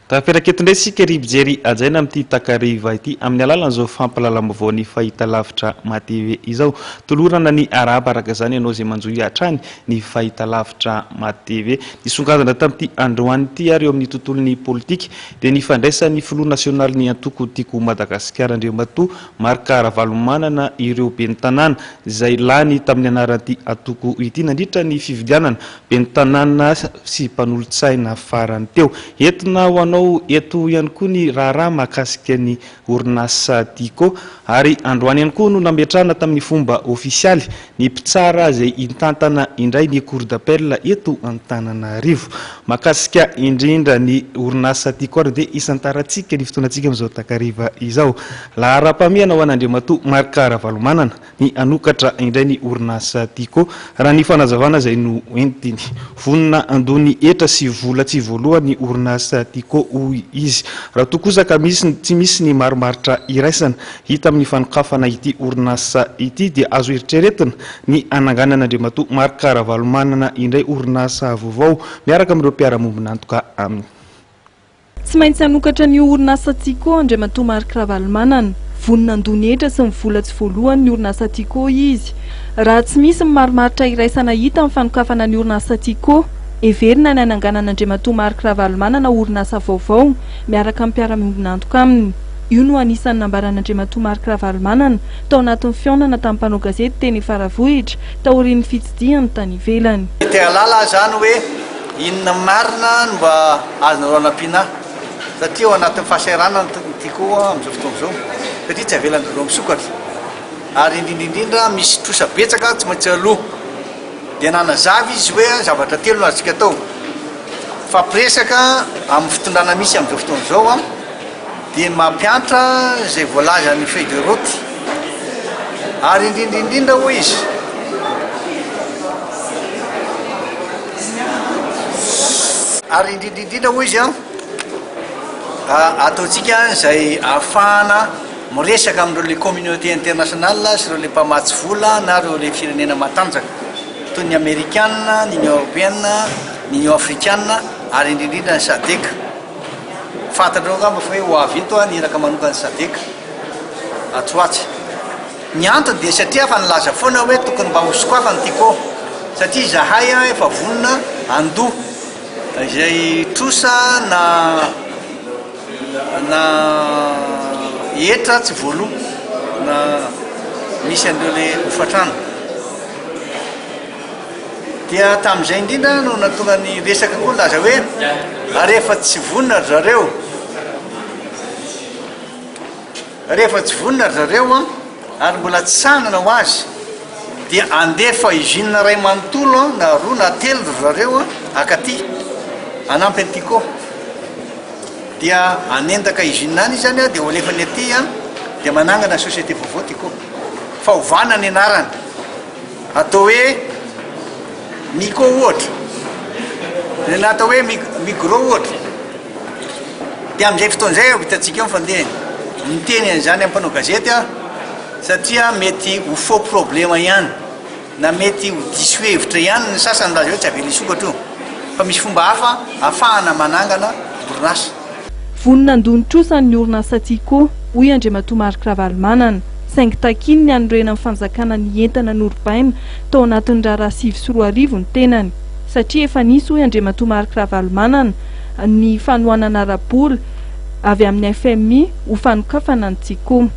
Taperaketondray sika ry bijery ajaina amin'ity takariva ity amin'ny alalan'izao fampalalam-baovao ny fahita lavitra matv izao. Tolorana ny araba araka izany ianao izay manjohy hatrany ny fahita lavitra matv. Nisongadina tamin'ity androany ity ary eo amin'ny tontolon'ny politika dia ny fandraisan'ny filoha nasionaly ny antoko tiako Madagasikara Andriamatoa Marc Ravalomanana ireo ben'ny tanàna izay lany tamin'ny anaran'ity antoko ity nandritra ny fividianana ben'ny tanàna sy mpanolontsaina farany teo. Entina ho anao eto ihany koa ny raharaha mahakasika ny orinasa Tico ary androany ihany koa no nametrahana tamin'ny fomba ofisialy ny mpitsara izay intantana indray ny cour d'appel eto Antananarivo mahakasika indrindra ny orinasa Tico ary dia isantarantsika ny fotoanantsika amin'izao takariva izao. Laharam-pahamehana ho an'Andriamatoa Marc Ravalomanana ny anokatra indray ny orinasa Tico raha ny fanazavana izay no entiny vonina andony etra sy vola tsy voalohany orinasa Tico hoy izy. Raha tokosaka tsy misy ny maromaritra iraisana hita amin'ny fanokafana ity orinasa ity dia azo eritreretina ny ananganan'Andriamatoa Marc Ravalomanana indray orinasa vaovao miaraka amin'ireo mpiara-mombona antoka aminy. Tsy maintsy anokatra ny orinasa Tico Andriamatoa Marc Ravalomanana vonina andony etra sy mivola tsy voalohany ny orinasa Tico izy. Raha tsy misy ny maromaritra iraisana hita amin'ny fanokafana ny orinasa Tico, everina ny ananganan'Andriamatoa Marc Ravalomanana orinasa vaovao miaraka amin'ny mpiara-mombona antoka aminy. Io no anisan'ny nambaran'Andriamatoa Marc Ravalomanana tao anatin'ny fiaonana tamin'ny mpanao gazety teny Faravohitra taorian'ny fitsidihany tany ivelany. Tehalala zany hoe inona marina no mba azonareo anampiana satria ao anatin'ny fahasahiranana Tico amin'izao fotoana izao satria tsy avelan'ireo misokatra ary indrindrindrindra misy trosa betsaka tsy maintsy aloha dia nanazavy izy hoe zavatra telo no azontsika atao fampiresaka amin'ny fitondrana misy amin'izao fotoana izao dia mampianatra izay voalaza ny feuille de route ary indrindrindrindra hoy izy ary indrindrindrindra hoy izy ataontsika izay ahafahana miresaka amin'ireo le communauté internationale sy ireo le mpamatsy vola na ireo le firenena matanjaka toy ny Amerikanina, ny Union Européenne, ny Union Africaine ary indrindrindra ny SADC. Fantatrao angamba fa hoe ho avy eto ny iraka manokana SADC atsoatsy. Ny antony dia satria fa nilaza foana hoe tokony mba hosokafa ny Tico satria zahay efa vonona andoha izay trosa na etra tsy voaloha na misy an'ireo le hofatrano. Dia tamin'izay indrindra no natonga ny resaka koa laza hoe rehefa tsy vonina zareo ary mbola tsy sanana ho azy dia andefa izine ray manontolo na roa na telo zareo akaty anampy ny Tico dia anendaka izine any izany dia olefany aty dia manangana société vaovao Tico fa hovana ny anarany atao hoe Miko ohatra na atao hoe micro ohatra dia amin'izay fotoan'izay hitantsika mifandeha miteny an'izany amin'ny mpanao gazety satria mety ho faux problème ihany na mety ho diso hevitra ihany ny sasany laza hoe tsy avela isokatra io fa misy fomba hafa ahafahana manangana orinasa. Vonina andony trosan'ny orinasa Tico hoy Andriamatoa Marc Ravalomanana saingy takiny ny anorena amin'ny fanjakana ny entana norpaina tao anatin'ny raharaha 2024 ny tenany satria efa nisy hoy Andriamatoa Marc Ravalomanana ny fanohanana arabola avy amin'ny FMI ho fanokafana ny Tico.